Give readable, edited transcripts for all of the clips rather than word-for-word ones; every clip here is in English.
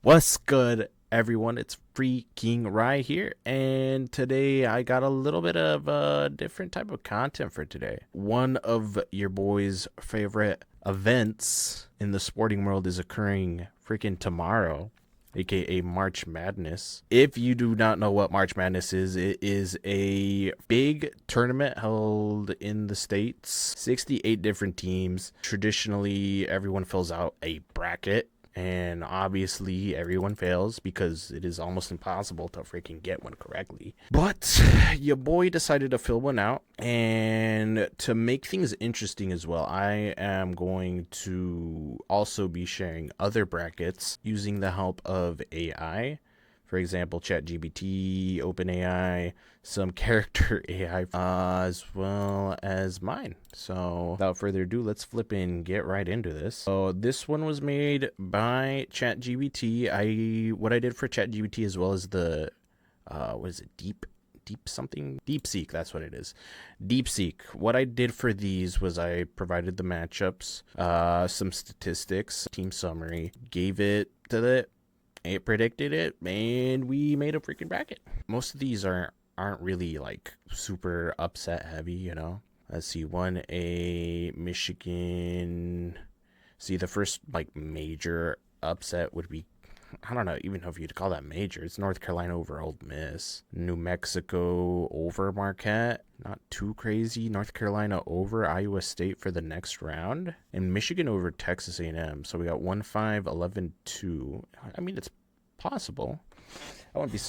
What's good, everyone? It's freaking Rye here, and today I got a little bit of a different type of content for today. One of your boy's favorite events in the sporting world is occurring freaking tomorrow, aka March Madness. If you do not know what March Madness is, it is a big tournament held in the States, 68 different teams. Traditionally, everyone fills out a bracket, and obviously everyone fails because it is almost impossible to freaking get one correctly. But your boy decided to fill one out, and to make things interesting as well, I am going to also be sharing other brackets using the help of AI. For example, ChatGPT, OpenAI, some character AI, as well as mine. So without further ado, let's flip and get right into this. So this one was made by ChatGPT. What I did for ChatGPT as well as the what is it, DeepSeek, that's what it is. DeepSeek. What I did for these was I provided the matchups, some statistics, team summary, gave it to it predicted it, and we made a freaking bracket. Most of these aren't really like super upset heavy, you know. Let's see, 1A Michigan. See, the first like major upset would be, I don't know even know if you'd call that major. It's North Carolina over Ole Miss. New Mexico over Marquette. Not too crazy. North Carolina over Iowa State for the next round. And Michigan over Texas A&M. So we got 1-5, 11-2. I mean, it's possible. I wouldn't be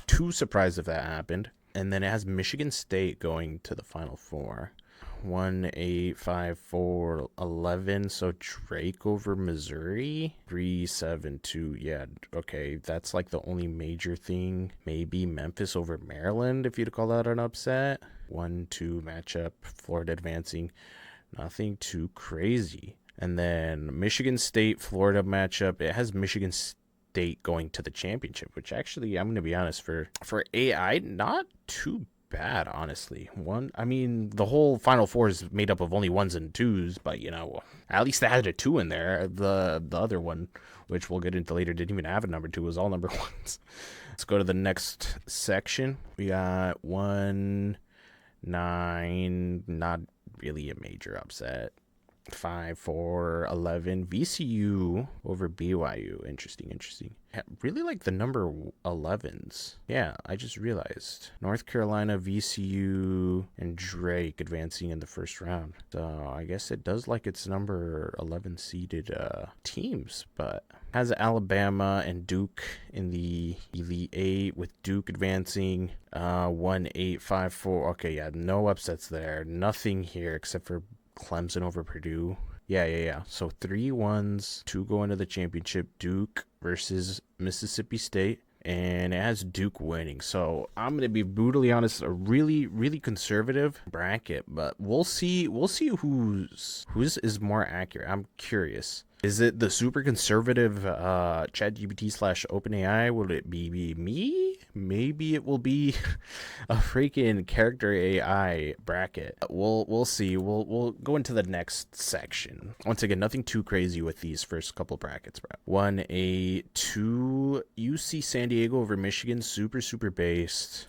too surprised if that happened. And then it has Michigan State going to the Final Four. 1-8-5-4-11. So Drake over Missouri. 3-7-2. Yeah, okay. That's like the only major thing. Maybe Memphis over Maryland, if you'd call that an upset. 1-2 matchup. Florida advancing. Nothing too crazy. And then Michigan State Florida matchup. It has Michigan State going to the championship, which actually, I'm going to be honest, for AI, not too bad, honestly. I mean, the whole Final Four is made up of only ones and twos, but you know, at least they had a two in there. The other one, which we'll get into later, didn't even have a number two. It was all number ones. Let's go to the next section. We got 1-9, not really a major upset. 5-4-11 VCU over BYU. Interesting. I really like the number 11s. Yeah, I just realized North Carolina, VCU, and Drake advancing in the first round. So I guess it does like its number 11 seeded teams, but has Alabama and Duke in the Elite Eight, with Duke advancing 1-8-5-4. Okay, yeah, no upsets there. Nothing here except for Clemson over Purdue. Yeah. So 3-1s, 2 go into the championship. Duke versus Mississippi State. And it has Duke winning. So I'm gonna be brutally honest, a really conservative bracket, but we'll see whose is more accurate. I'm curious. Is it the super conservative ChatGPT / OpenAI? Will it be me? Maybe it will be a freaking character AI bracket. We'll see. We'll go into the next section. Once again, nothing too crazy with these first couple brackets, bro. 1-2 UC San Diego over Michigan. Super based.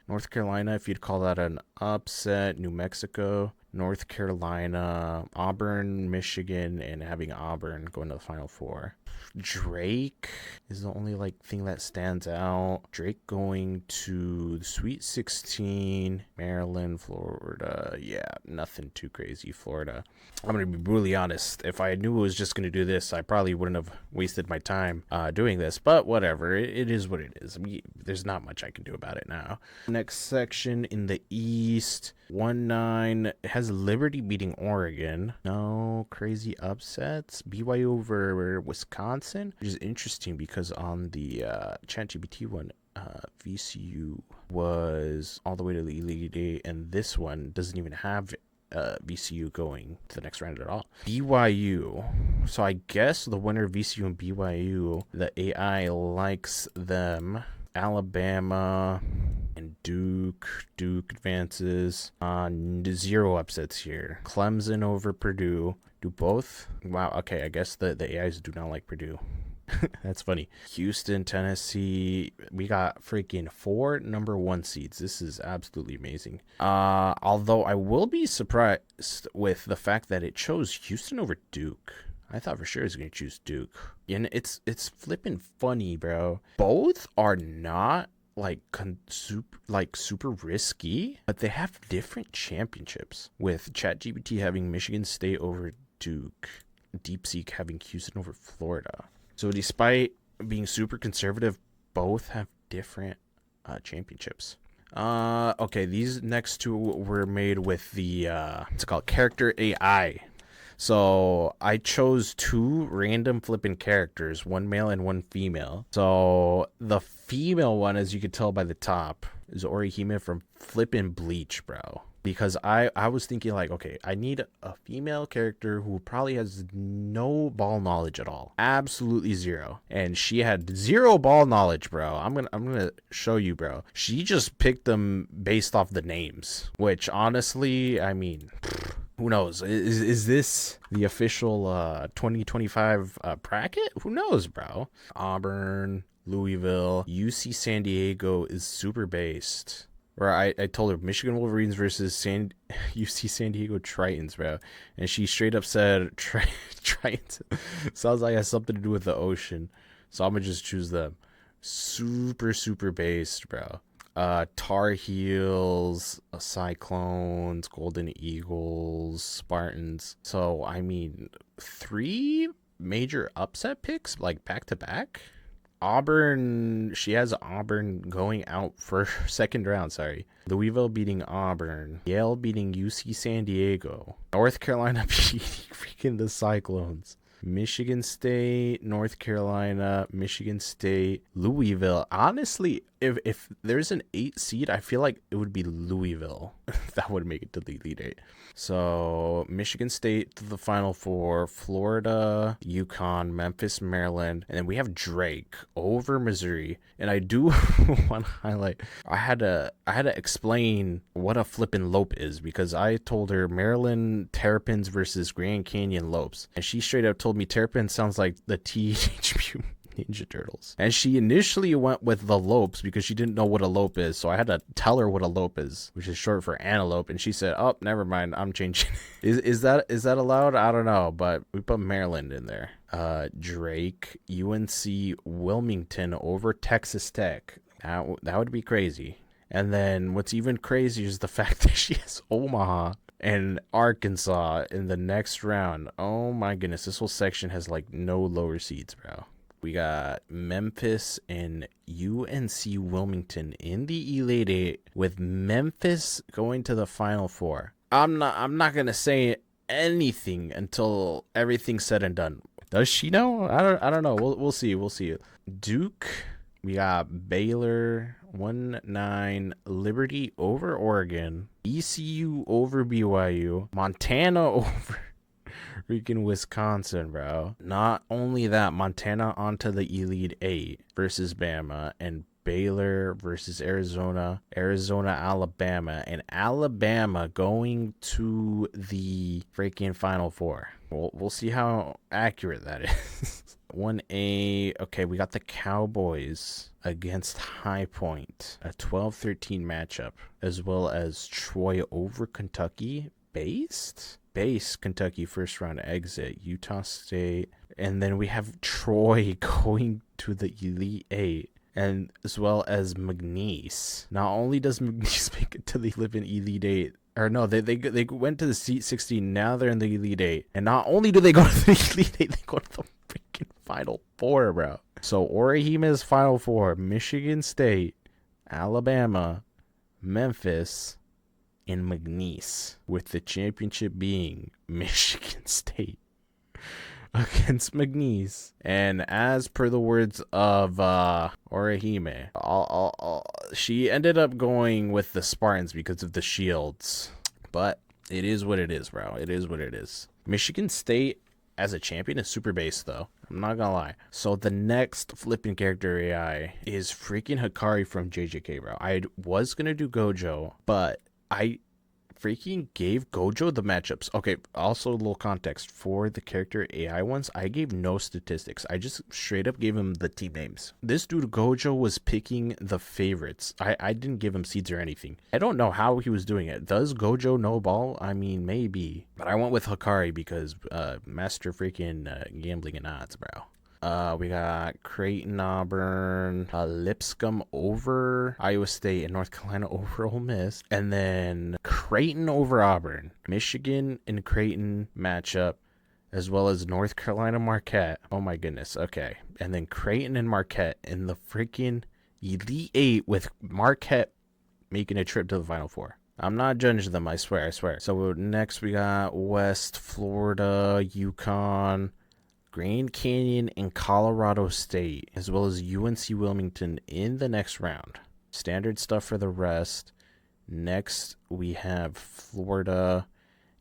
North Carolina, if you'd call that an upset. New Mexico, North Carolina, Auburn, Michigan, and having Auburn going to the Final Four. Drake is the only like thing that stands out. Drake going to the Sweet 16. Maryland, Florida. Yeah, nothing too crazy. Florida. I'm gonna be brutally honest. If I knew it was just gonna do this, I probably wouldn't have wasted my time doing this. But whatever, it is what it is. I mean, there's not much I can do about it now. Next section in the East. 1-9. It has Liberty beating Oregon. No crazy upsets. BYU over Wisconsin, which is interesting because on the ChatGPT one, VCU was all the way to the Elite Eight, and this one doesn't even have VCU going to the next round at all. BYU. So I guess the winner of VCU and BYU, the AI likes them. Alabama and Duke advances. Zero upsets here. Clemson over Purdue. Do both? Wow, okay, I guess the AIs do not like Purdue. That's funny. Houston, Tennessee. We got freaking 4 number 1 seeds. This is absolutely amazing. Although I will be surprised with the fact that it chose Houston over Duke. I thought for sure it was going to choose Duke. And it's flipping funny, bro. Both are not like super risky, but they have different championships. With ChatGPT having Michigan State over Duke, DeepSeek having Houston over Florida. So despite being super conservative, both have different championships. Okay, these next 2 were made with the it's called character AI. So I chose 2 random flipping characters, one male and one female. So the female one, as you could tell by the top, is Orihime from flipping Bleach, bro. Because I was thinking like, okay, I need a female character who probably has no ball knowledge at all. Absolutely zero. And she had 0 ball knowledge, bro. I'm gonna show you, bro. She just picked them based off the names. Which honestly, I mean, who knows? Is this the official 2025 bracket? Who knows, bro? Auburn, Louisville, UC San Diego is super based. Where I told her Michigan Wolverines versus UC San Diego Tritons, bro. And she straight up said Tritons. Sounds like it has something to do with the ocean. So I'm going to just choose them. Super based, bro. Tar Heels, Cyclones, Golden Eagles, Spartans. So, I mean, 3 major upset picks, like back to back. Auburn, she has Auburn going out for second round, sorry. Louisville beating Auburn. Yale beating UC San Diego. North Carolina beating freaking the Cyclones. Michigan State, North Carolina, Michigan State, Louisville. Honestly, if there's an 8 seed, I feel like it would be Louisville. That would make it to the Elite 8. So Michigan State to the Final Four, Florida, UConn, Memphis, Maryland, and then we have Drake over Missouri. And I do want to highlight, I had to explain what a flippin' lope is, because I told her Maryland Terrapins versus Grand Canyon Lopes, and she straight up told me Terrapins sounds like the Teenage Mutant Ninja Turtles. And she initially went with the lopes because she didn't know what a lope is, so I had to tell her what a lope is, which is short for antelope, and she said, oh, never mind, I'm changing. Is that allowed? I don't know, but we put Maryland in there. Drake, UNC Wilmington over Texas Tech. That would be crazy. And then what's even crazier is the fact that she has Omaha and Arkansas in the next round. Oh my goodness, this whole section has like no lower seeds, bro. We got Memphis and UNC Wilmington in the Elite 8, with Memphis going to the Final Four. I'm not gonna say anything until everything's said and done. Does she know? I don't know. We'll see. Duke. We got Baylor 1-9, Liberty over Oregon, ECU over BYU, Montana over freaking Wisconsin, bro. Not only that, Montana onto the Elite 8 versus Bama, and Baylor versus Arizona, Alabama, and Alabama going to the freaking Final Four. We'll see how accurate that is. 1A, okay, we got the Cowboys against High Point, a 12-13 matchup, as well as Troy over Kentucky, base Kentucky first round exit, Utah State, and then we have Troy going to the Elite 8, and as well as McNeese. Not only does McNeese make it to the Elite 8, or no, they went to the Seat 16, now they're in the Elite 8, and not only do they go to the Elite 8, they go to the freaking Final Four, bro. So Orihime's Final Four, Michigan State, Alabama, Memphis, and McNeese, with the championship being Michigan State against McNeese. And as per the words of Orihime, she ended up going with the Spartans because of the shields. But it is what it is, bro. It is what it is. Michigan State as a champion is super base, though. I'm not gonna lie. So the next flipping character AI is freaking Hikari from JJK, bro. I was gonna do Gojo, but I freaking gave Gojo the matchups. Okay, also a little context for the character AI ones. I gave no statistics. I just straight up gave him the team names. This dude Gojo was picking the favorites. I didn't give him seeds or anything. I don't know how he was doing it. Does Gojo know ball? I mean, maybe. But I went with Hikari because master freaking gambling and odds, bro. We got Creighton, Auburn, Lipscomb over Iowa State, and North Carolina over Ole Miss, and then Creighton over Auburn, Michigan and Creighton matchup, as well as North Carolina Marquette. Oh my goodness. Okay, and then Creighton and Marquette in the freaking Elite Eight with Marquette making a trip to the Final Four. I'm not judging them. I swear. So next we got West Florida, UConn, Grand Canyon, and Colorado State, as well as UNC Wilmington in the next round. Standard stuff for the rest. Next, we have Florida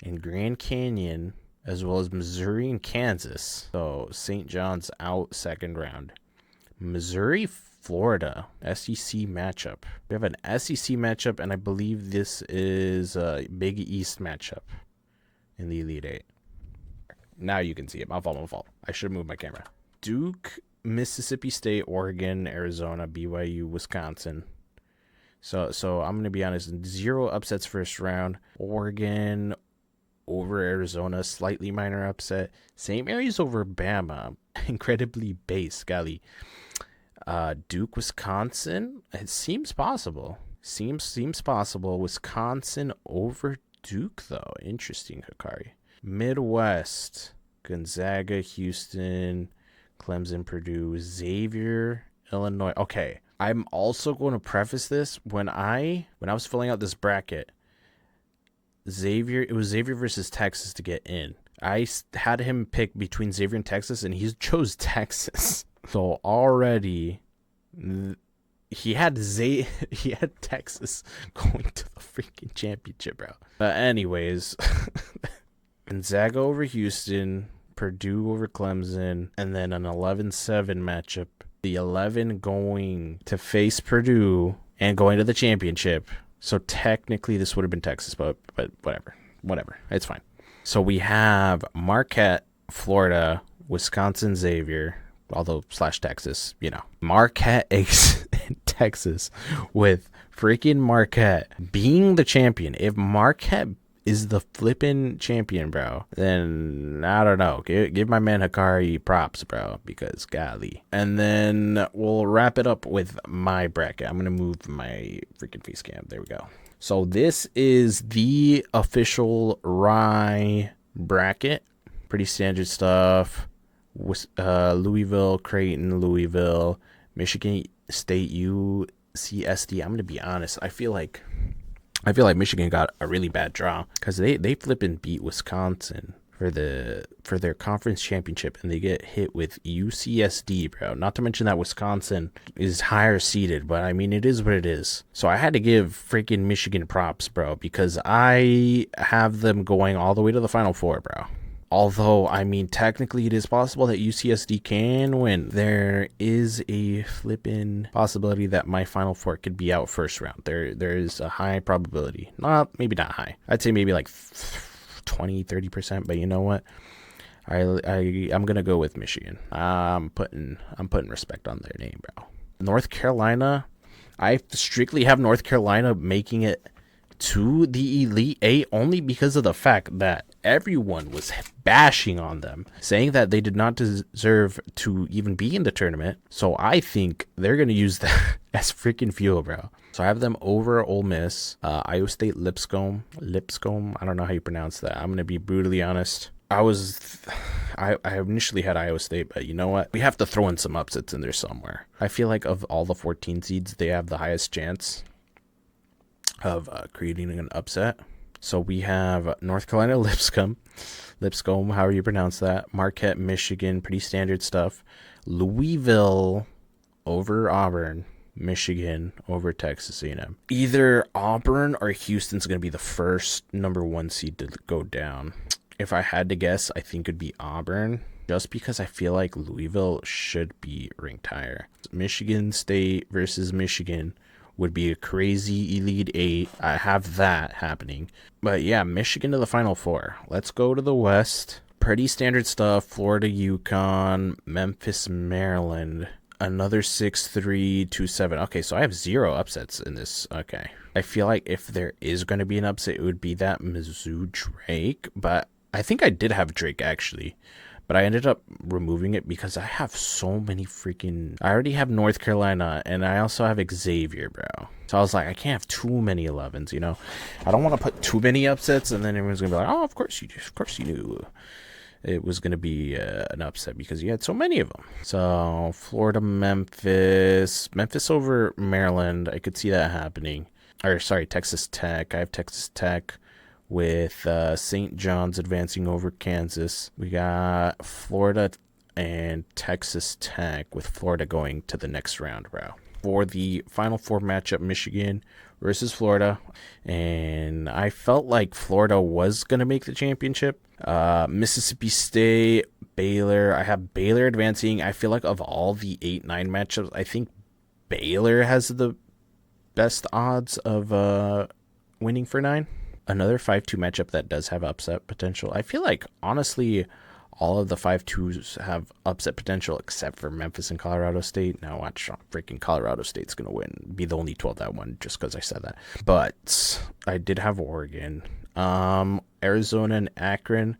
and Grand Canyon, as well as Missouri and Kansas. So St. John's out second round. Missouri, Florida, SEC matchup. We have an SEC matchup, and I believe this is a Big East matchup in the Elite Eight. Now you can see it. My fault. I should move my camera. Duke, Mississippi State, Oregon, Arizona, BYU, Wisconsin. So I'm going to be honest. 0 upsets first round. Oregon over Arizona, slightly minor upset. St. Mary's over Bama. Incredibly base, golly. Duke, Wisconsin. It seems possible. Seems possible. Wisconsin over Duke, though. Interesting, Hikari. Midwest, Gonzaga, Houston, Clemson, Purdue, Xavier, Illinois. Okay, I'm also going to preface this when I was filling out this bracket. It was Xavier versus Texas to get in. I had him pick between Xavier and Texas, and he chose Texas. So already, he had Texas going to the freaking championship, bro. But anyways. Gonzaga over Houston, Purdue over Clemson, and then an 11-7 matchup. The 11 going to face Purdue and going to the championship. So technically this would have been Texas, but whatever. It's fine. So we have Marquette, Florida, Wisconsin, Xavier, although / Texas, Marquette and Texas, with freaking Marquette being the champion. If Marquette is the flippin' champion, bro, then I don't know. Give my man Hikari props, bro, because golly. And then we'll wrap it up with my bracket. I'm going to move my freaking face cam. There we go. So this is the official Rye bracket. Pretty standard stuff. Louisville, Creighton, Louisville, Michigan State, UCSD. I'm going to be honest. I feel like Michigan got a really bad draw because they flip and beat Wisconsin for their conference championship, and they get hit with UCSD, bro. Not to mention that Wisconsin is higher seeded, but I mean, it is what it is. So I had to give freaking Michigan props, bro, because I have them going all the way to the Final Four, bro. Although, I mean, technically it is possible that UCSD can win. There is a flippin' possibility that my Final Four could be out first round. There is a high probability. Maybe not high. I'd say maybe like 20-30%, but you know what? I'm gonna go with Michigan. I'm putting respect on their name, bro. North Carolina, I strictly have North Carolina making it to the Elite Eight only because of the fact that everyone was bashing on them, saying that they did not deserve to even be in the tournament. So I think they're going to use that as freaking fuel, bro. So I have them over Ole Miss, Iowa State, Lipscomb. I don't know how you pronounce that. I'm going to be brutally honest. I initially had Iowa State, but you know what? We have to throw in some upsets in there somewhere. I feel like of all the 14 seeds, they have the highest chance of creating an upset. So we have North Carolina, Lipscomb, however you pronounce that. Marquette, Michigan, pretty standard stuff. Louisville over Auburn. Michigan over Texas A&M. Either Auburn or Houston's going to be the first number 1 seed to go down. If I had to guess, I think it'd be Auburn, just because I feel like Louisville should be ranked higher. Michigan State versus Michigan would be a crazy Elite Eight. I have that happening. But yeah, Michigan to the Final Four. Let's go to the West. Pretty standard stuff. Florida, UConn, Memphis, Maryland. Another 6-3, 2-7. Okay, so I have 0 upsets in this. Okay. I feel like if there is going to be an upset, it would be that Mizzou Drake. But I think I did have Drake, actually. But I ended up removing it because I have so many freaking... I already have North Carolina, and I also have Xavier, bro. So I was like, I can't have too many 11s, you know? I don't want to put too many upsets, and then everyone's going to be like, oh, of course you knew. It was going to be an upset because you had so many of them. So Florida, Memphis over Maryland. I could see that happening. Or sorry, Texas Tech. I have Texas Tech with St. John's advancing over Kansas. We got Florida and Texas Tech with Florida going to the next round, bro. For the Final Four matchup, Michigan versus Florida, and I felt like Florida was going to make the championship. Mississippi State, Baylor. I have Baylor advancing. I feel like of all the 8-9 matchups, I think Baylor has the best odds of winning for 9. Another 5-2 matchup that does have upset potential. I feel like, honestly, all of the 5-2s have upset potential except for Memphis and Colorado State. Now watch, freaking Colorado State's going to win. Be the only 12 that won just because I said that. But I did have Oregon. Arizona and Akron.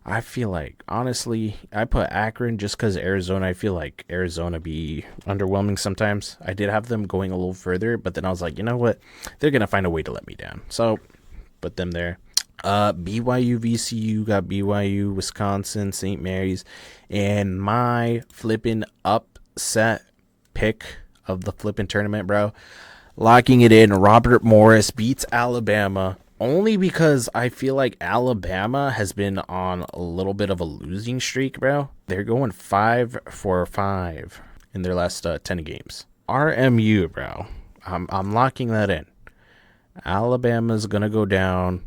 I feel like, honestly, I put Akron just because Arizona. I feel like Arizona be underwhelming sometimes. I did have them going a little further, but then I was like, you know what? They're going to find a way to let me down. So, put them there. BYU, VCU, got BYU, Wisconsin, St. Mary's, and my flipping upset pick of the flipping tournament, bro. Locking it in, Robert Morris beats Alabama, only because I feel like Alabama has been on a little bit of a losing streak, bro. They're going 5-for-5 in their last 10 games. RMU, bro. I'm locking that in. Alabama's gonna go down.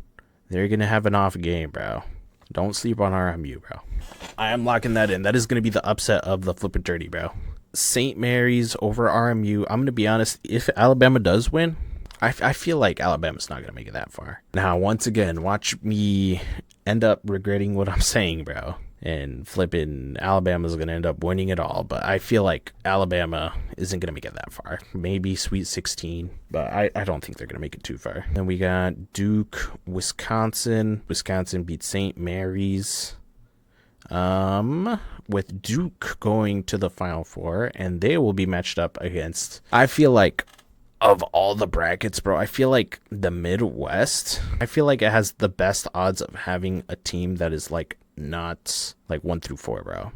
They're going to have an off game, bro. Don't sleep on RMU, bro. I am locking that in. That is going to be the upset of the flippin' dirty, bro. St. Mary's over RMU. I'm going to be honest. If Alabama does win, I feel like Alabama's not going to make it that far. Now, once again, watch me end up regretting what I'm saying, bro. And flipping Alabama's going to end up winning it all. But I feel like Alabama isn't going to make it that far. Maybe Sweet 16. But I don't think they're going to make it too far. Then we got Duke, Wisconsin. Wisconsin beat St. Mary's. With Duke going to the Final Four. And they will be matched up against, I feel like, of all the brackets, bro, I feel like the Midwest, I feel like it has the best odds of having a team that is like not like 1-4, bro.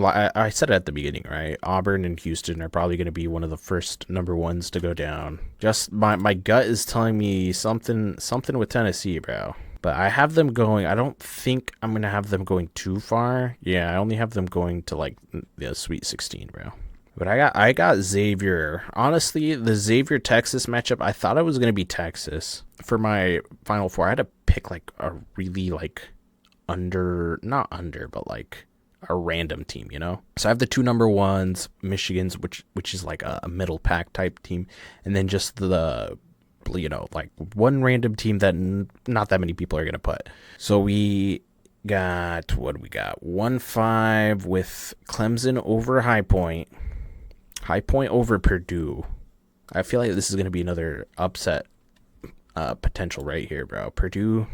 I said it at the beginning, right? Auburn and Houston are probably going to be one of the first number ones to go down. Just my gut is telling me something with Tennessee, bro. But I have them going. I don't think I'm going to have them going too far. Yeah, I only have them going to like the Sweet 16, bro. But I got Xavier. Honestly, the Xavier Texas matchup, I thought it was going to be Texas. For my Final Four, I had to pick like a really like not under, but like a random team, you know? So I have the 2 number ones, Michigan's, which is like a middle pack type team. And then just the, you know, like one random team that not that many people are going to put. So we got, what do we got? 1-5 with Clemson over High Point. High Point over Purdue. I feel like this is going to be another upset potential right here, bro. Purdue,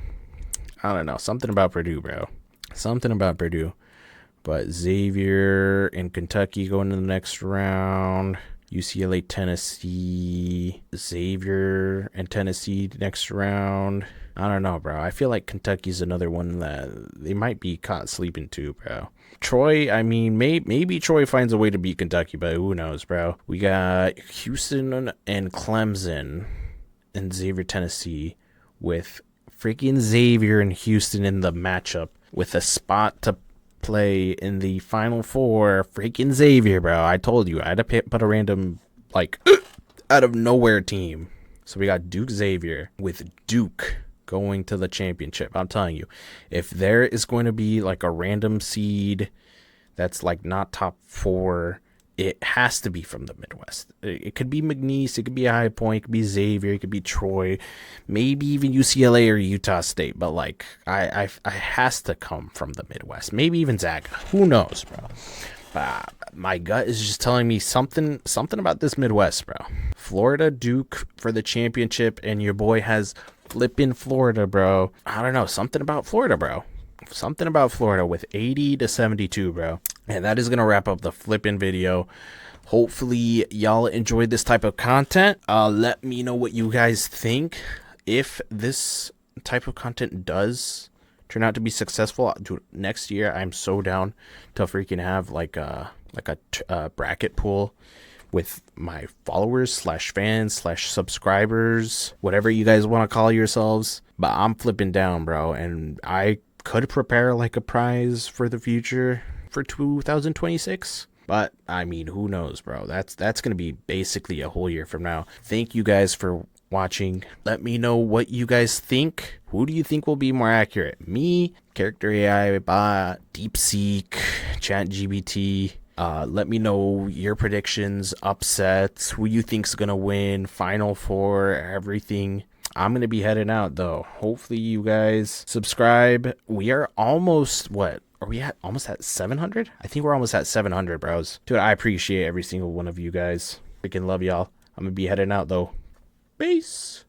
I don't know. Something about Purdue, bro. Something about Purdue. But Xavier and Kentucky going to the next round. UCLA, Tennessee. Xavier and Tennessee next round. I don't know, bro. I feel like Kentucky's another one that they might be caught sleeping too, bro. Troy, I mean, maybe Troy finds a way to beat Kentucky, but who knows, bro. We got Houston and Clemson and Xavier, Tennessee, with freaking Xavier and Houston in the matchup with a spot to play in the Final Four. Freaking Xavier, bro. I told you, I had to put a random, like, out of nowhere team. So we got Duke Xavier with Duke going to the championship. I'm telling you, if there is going to be like a random seed that's like not top 4 it has to be from the Midwest. It could be McNeese, it could be High Point, it could be Xavier, it could be Troy, maybe even UCLA or Utah State. But like, I has to come from the Midwest. Maybe even Zaga. Who knows, bro? My gut is just telling me something about this Midwest, bro. Florida, Duke for the championship, and your boy has flipping Florida, bro. I don't know, something about Florida, bro. Something about Florida with 80-72, bro. And that is gonna wrap up the flipping video. Hopefully y'all enjoyed this type of content. Let me know what you guys think. If this type of content does turn out to be successful, dude, next year I'm so down to freaking have like a bracket pool with my followers / fans / subscribers, whatever you guys want to call yourselves. But I'm flipping down, bro, and I could prepare like a prize for the future for 2026. But I mean, who knows, bro? That's gonna be basically a whole year from now. Thank you guys for watching. Let me know what you guys think. Who do you think will be more accurate? Me, Character AI Bot, DeepSeek, ChatGPT? Let me know your predictions, upsets, who you think's gonna win, Final Four, everything. I'm gonna be heading out though. Hopefully you guys subscribe. We are almost, what are we at? Almost at 700? I think we're almost at 700, bros. Dude, I appreciate every single one of you guys. Freaking love y'all. I'm gonna be heading out though. Peace.